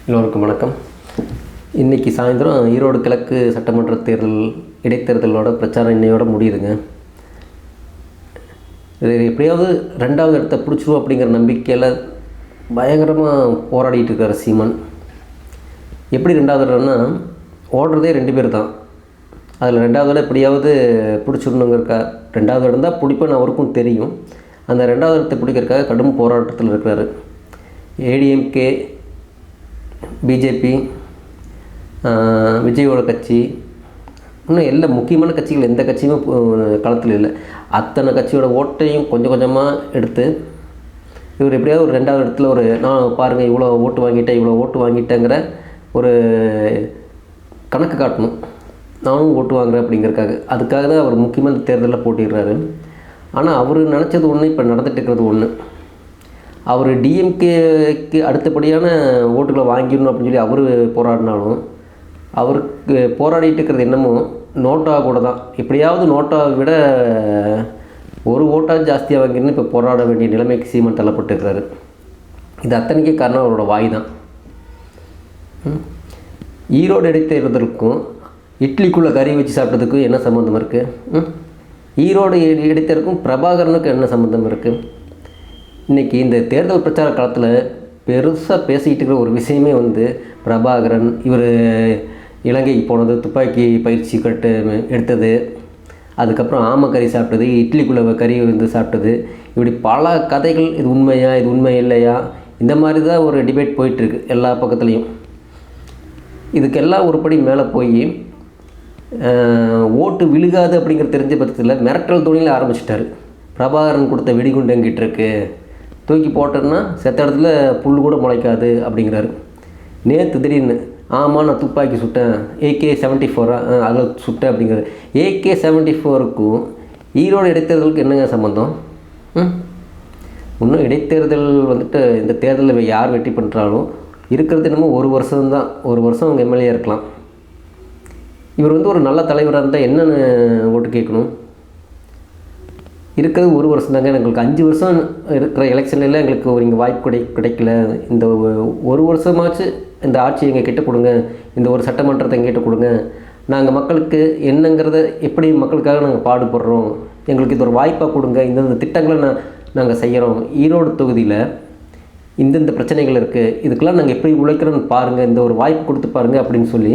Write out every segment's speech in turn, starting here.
எல்லோருக்கும் வணக்கம். இன்றைக்கி சாயந்தரம் ஈரோடு கிழக்கு சட்டமன்ற இடைத்தேர்தலோட பிரச்சாரம் இன்னையோட முடியுதுங்க. எப்படியாவது ரெண்டாவது இடத்த பிடிச்சிருவோம் அப்படிங்கிற நம்பிக்கையில் பயங்கரமாக போராடிட்டு இருக்கார் சீமான். எப்படி ரெண்டாவது இடம்னா, ஓடுறதே 2 பேர் தான். அதில் ரெண்டாவது இடம் எப்படியாவது பிடிச்சிடணுங்கிறக்கா, ரெண்டாவது இடம் தான் பிடிப்பேன்னு அவருக்கும் தெரியும். அந்த ரெண்டாவது இடத்தை பிடிக்கிறதுக்காக கடும் போராட்டத்தில் இருக்கிறாரு. ஏடிஎம்கே, பிஜேபி, விஜயோட கட்சி, இன்னும் எல்லா முக்கியமான கட்சிகள் எந்த கட்சியுமே களத்தில் இல்லை. அத்தனை கட்சியோட ஓட்டையும் கொஞ்சம் கொஞ்சமாக எடுத்து இவர் எப்படியாவது ஒரு ரெண்டாவது இடத்துல நான் பாருங்கள் இவ்வளோ ஓட்டு வாங்கிட்டேங்கிற ஒரு கணக்கு காட்டணும், நானும் ஓட்டு வாங்குறேன் அப்படிங்கிறதுக்காக. அதுக்காக தான் அவர் முக்கியமான தேர்தலில் போட்டிடுறாரு. ஆனால் அவர் நினச்சது ஒன்று, இப்போ நடந்துட்டு இருக்கிறது ஒன்று. அவர் டிஎம்கேக்கு அடுத்தபடியான ஓட்டுகளை வாங்கிடணும் அப்படின்னு சொல்லி அவர் போராடினாலும், அவருக்கு போராடிட்டு இருக்கிறது என்னமோ நோட்டா கூட தான். எப்படியாவது நோட்டாவை விட ஒரு ஓட்டாக ஜாஸ்தியாக வாங்கிடணும் இப்போ போராட வேண்டிய நிலைமைக்கு சீமான் தள்ளப்பட்டுருக்கிறாரு. இது அத்தனைக்கே காரணம் அவரோட வாய் தான். ஈரோடு இடைத்தேர்தலுக்கும் இட்லிக்குள்ளே கறி வச்சு சாப்பிட்டதுக்கும் என்ன சம்மந்தம் இருக்குது? ஈரோடு இடைத்தேர்தலுக்கும் பிரபாகரனுக்கும் என்ன சம்மந்தம் இருக்குது? இன்றைக்கி இந்த தேர்தல் பிரச்சார காலத்தில் பெருசாக பேசிக்கிட்டு இருக்கிற ஒரு விஷயமே பிரபாகரன் இவர் இலங்கைக்கு போனது, துப்பாக்கி பயிற்சி எடுத்தது, அதுக்கப்புறம் ஆமக்கறி சாப்பிட்டது, இட்லிக்குள்ளே கறி சாப்பிட்டது, இப்படி பல கதைகள். இது உண்மையா, இது உண்மை இல்லையா, இந்த மாதிரி தான் ஒரு டிபேட் போயிட்டுருக்கு எல்லா பக்கத்துலேயும். இதுக்கெல்லாம் ஒரு படி மேலே போய் ஓட்டு விழுகாது அப்படிங்கிற தெரிஞ்ச பட்சத்தில் மிரட்டல் துணியில் ஆரம்பிச்சிட்டாரு. பிரபாகரன் கொடுத்த வெடிகுண்டு எங்கிட்டு இருக்கு, தூக்கி போட்டோன்னா செத்த இடத்துல புல் கூட முளைக்காது அப்படிங்கிறாரு. நேற்று திடீர்னு ஆமாம் நான் துப்பாக்கி சுட்டேன், AK-74 அதில் சுட்டேன் அப்படிங்கிறாரு. AK-74க்கும் ஈரோடு இடைத்தேர்தலுக்கு என்னங்க சம்மந்தம்? இன்னும் இடைத்தேர்தல் இந்த தேர்தலில் யார் வெற்றி பண்ணுறாலும் இருக்கிறது என்னமோ 1 வருஷம்தான். 1 வருஷம் அவங்க எம்எல்ஏ இருக்கலாம். இவர் ஒரு நல்ல தலைவராக இருந்தால் என்னென்னு ஓட்டு கேட்கணும்? இருக்கிறது 1 வருஷம் தாங்க. எங்களுக்கு 5 வருஷம் இருக்கிற எலெக்ஷன்லாம் எங்களுக்கு இங்கே வாய்ப்பு கிடைக்கல. இந்த 1 வருஷமாச்சு இந்த ஆட்சி எங்கள் கிட்ட கொடுங்க, இந்த ஒரு சட்டமன்றத்தை எங்கிட்ட கொடுங்க, நாங்கள் மக்களுக்கு என்னங்கிறத எப்படி மக்களுக்காக நாங்கள் பாடுபடுறோம், எங்களுக்கு இது ஒரு வாய்ப்பாக கொடுங்க, இந்தந்த திட்டங்களை நாங்கள் செய்கிறோம், ஈரோடு தொகுதியில் இந்தந்த பிரச்சனைகள் இருக்குது, இதுக்கெல்லாம் நாங்கள் எப்படி உழைக்கிறோன்னு பாருங்கள், இந்த ஒரு வாய்ப்பு கொடுத்து பாருங்கள் அப்படின்னு சொல்லி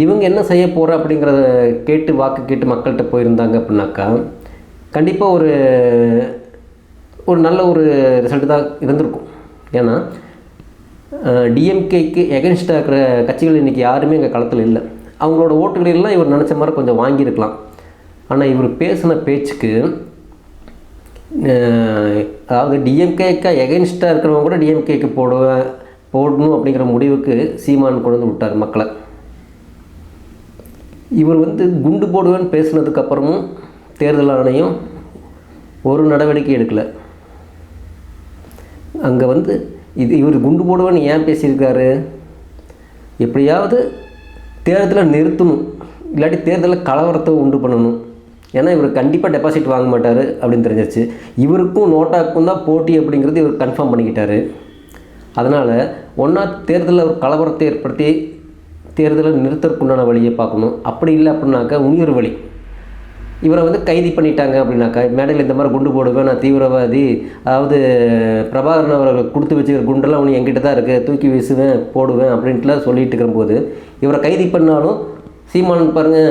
இவங்க என்ன செய்ய போகிறோம் அப்படிங்கிறத வாக்கு கேட்டு மக்கள்கிட்ட போயிருந்தாங்க அப்படின்னாக்கா கண்டிப்பாக ஒரு நல்ல ஒரு ரிசல்ட்டு தான் இருந்திருக்கும். ஏன்னா டிஎம்கேக்கு எகென்ஸ்டாக இருக்கிற கட்சிகள் இன்றைக்கி யாருமே எங்கள் களத்தில் இல்லை. அவங்களோட ஓட்டுகளெல்லாம் இவர் நினச்ச மாதிரி கொஞ்சம் வாங்கியிருக்கலாம். ஆனால் இவர் பேசின பேச்சுக்கு, அதாவது டிஎம்கேக்கு எகென்ஸ்டாக இருக்கிறவங்க கூட டிஎம்கேக்கு போடணும் அப்படிங்கிற முடிவுக்கு சீமான் கொண்டு விட்டார் மக்களை. இவர் குண்டு போடுவேன்னு பேசுனதுக்கப்புறமும் தேர்தல் ஆணையம் ஒரு நடவடிக்கை எடுக்கலை. அங்கே இவர் குண்டு போடுவேன்னு ஏன் பேசியிருக்காரு? எப்படியாவது தேர்தலை நிறுத்தணும், இல்லாட்டி தேர்தலில் கலவரத்தை உண்டு பண்ணணும். ஏன்னா இவர் கண்டிப்பாக டெபாசிட் வாங்க மாட்டார் அப்படின்னு தெரிஞ்சிருச்சு. இவருக்கும் நோட்டாக்கும் தான் போட்டி அப்படிங்கிறது இவர் கன்ஃபார்ம் பண்ணிக்கிட்டாரு. அதனால் ஒன்றா தேர்தலில் ஒரு கலவரத்தை ஏற்படுத்தி தேர்தலை நிறுத்தற்குண்டான வழியை பார்க்கணும். அப்படி இல்லை அப்படின்னாக்கா உணியர் வழி. இவரை கைது பண்ணிட்டாங்க அப்படின்னாக்கா, மேடையில் இந்த மாதிரி குண்டு போடுவேன், நான் தீவிரவாதி, அதாவது பிரபாகரன் அவரை கொடுத்து வச்சுக்கிற குண்டெல்லாம் அவனு என்கிட்ட தான் இருக்குது, தூக்கி வீசுவேன் போடுவேன் அப்படின்ட்டுலாம் சொல்லிட்டு இருக்கிறபோது இவரை கைது பண்ணாலும் சீமான் பாருங்கள்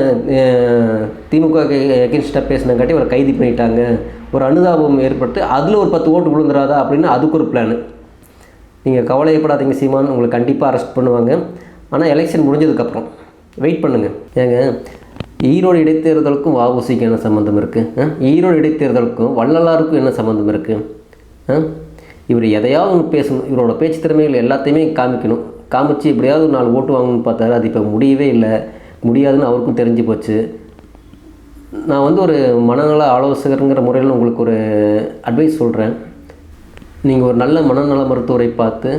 திமுக எகென்ஸ்டாக பேசினங்காட்டி இவரை கைது பண்ணிட்டாங்க, ஒரு அனுதாபம் ஏற்பட்டு அதில் ஒரு 10 ஓட்டு விழுந்துடாதா அப்படின்னு அதுக்கு ஒரு பிளானு. நீங்கள் கவலையப்படாதீங்க சீமான், உங்களை கண்டிப்பாக அரெஸ்ட் பண்ணுவாங்க. ஆனால் எலெக்ஷன் முடிஞ்சதுக்கப்புறம் வெயிட் பண்ணுங்கள். ஏங்க ஈரோடு இடைத்தேர்தலுக்கும் வஉசிக்கு என்ன சம்மந்தம் இருக்குது? ஈரோடு இடைத்தேர்தலுக்கும் வள்ளலாருக்கும் என்ன சம்மந்தம் இருக்குது? இவர் எதையாவது ஒன்று பேசணும், இவரோட பேச்சு திறமைகள் எல்லாத்தையுமே காமிக்கணும். காமிச்சு எப்படியாவது 4 ஓட்டு வாங்கணும்னு பார்த்தாரு. அது இப்போ முடியவே இல்லை, முடியாதுன்னு அவருக்கும் தெரிஞ்சு போச்சு. நான் ஒரு மனநல ஆலோசகருங்கிற முறையில் உங்களுக்கு ஒரு அட்வைஸ் சொல்கிறேன். நீங்கள் ஒரு நல்ல மனநல மருத்துவரை பார்த்து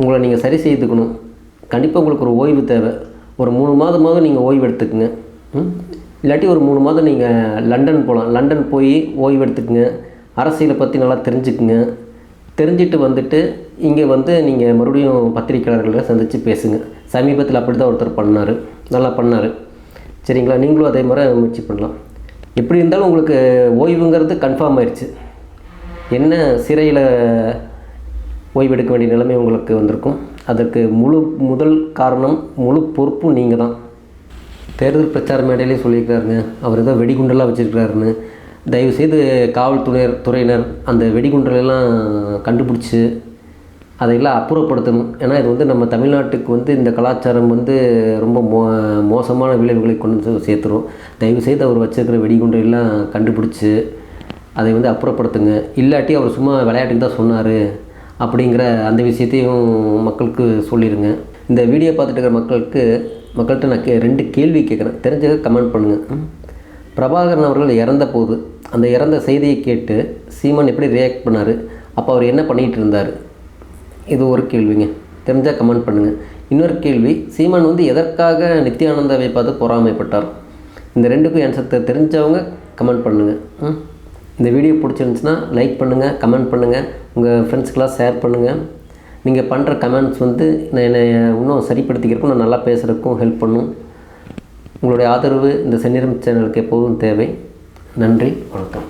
உங்களை நீங்கள் சரி செய்துக்கணும். கண்டிப்பாக உங்களுக்கு ஒரு ஓய்வு தேவை. ஒரு 3 மாதமாவது நீங்கள் ஓய்வு எடுத்துக்குங்க. இல்லாட்டி ஒரு 3 மாதம் நீங்கள் லண்டன் போகலாம். லண்டன் போய் ஓய்வு எடுத்துக்குங்க, அரசியலை பற்றி நல்லா தெரிஞ்சுக்குங்க. தெரிஞ்சுட்டு இங்கே வந்து நீங்கள் மறுபடியும் பத்திரிக்கையாளர்களை சந்தித்து பேசுங்க. சமீபத்தில் அப்படி தான் ஒருத்தர் பண்ணார், நல்லா பண்ணார். சரிங்களா? நீங்களும் அதே மாதிரி முயற்சி பண்ணலாம். எப்படி இருந்தாலும் உங்களுக்கு ஓய்வுங்கிறது கன்ஃபார்ம் ஆயிடுச்சு. என்ன சிறையில் ஓய்வெடுக்க வேண்டிய நிலைமை உங்களுக்கு வந்திருக்கும். அதற்கு முதல் காரணம், முழு பொறுப்பும் நீங்கள் தான். தேர்தல் பிரச்சார மேடையிலே சொல்லியிருக்காருங்க, அவர் ஏதோ வெடிகுண்டெல்லாம் வச்சுருக்கிறாருன்னு. தயவுசெய்து காவல்துறையினர் அந்த வெடிகுண்டலெல்லாம் கண்டுபிடிச்சி அதையெல்லாம் அப்புறப்படுத்தணும். ஏன்னா இது வந்து நம்ம தமிழ்நாட்டுக்கு வந்து இந்த கலாச்சாரம் வந்து ரொம்ப மோசமான விளைவுகளை கொண்டு சேர்த்துரும். தயவுசெய்து அவர் வச்சுருக்கிற வெடிகுண்டையெல்லாம் கண்டுபிடிச்சி அதை வந்து அப்புறப்படுத்துங்க. இல்லாட்டி அவர் சும்மா விளையாட்டுக்கு தான் சொன்னார் அப்படிங்கிற அந்த விஷயத்தையும் மக்களுக்கு சொல்லிடுங்க. இந்த வீடியோ பார்த்துட்டு இருக்கிற மக்கள்கிட்ட நான் 2 கேள்வி கேட்குறேன், தெரிஞ்சதை கமெண்ட் பண்ணுங்கள். பிரபாகரன் அவர்கள் இறந்த போது அந்த இறந்த செய்தியை கேட்டு சீமான் எப்படி ரியாக்ட் பண்ணார், அப்போ அவர் என்ன பண்ணிகிட்டு இருந்தார்? இது ஒரு கேள்விங்க, தெரிஞ்சால் கமெண்ட் பண்ணுங்கள். இன்னொரு கேள்வி, சீமான் வந்து எதற்காக நித்யானந்தாவை பார்த்து பொறாமைப்பட்டார்? இந்த 2க்கும் ஆன்சர் தெரிஞ்சவங்க கமெண்ட் பண்ணுங்கள். இந்த வீடியோ பிடிச்சிருந்துச்சுன்னா லைக் பண்ணுங்கள், கமெண்ட் பண்ணுங்கள், உங்கள் ஃப்ரெண்ட்ஸ்க்கெலாம் ஷேர் பண்ணுங்கள். நீங்கள் பண்ணுற கமெண்ட்ஸ் வந்து நான் என்னை இன்னும் சரிப்படுத்திக்கிறக்கும், நான் நல்லா பேசுகிறதுக்கும் ஹெல்ப் பண்ணும். உங்களுடைய ஆதரவு இந்த செந்நிறம் சேனலுக்கு எப்போதும் தேவை. நன்றி, வணக்கம்.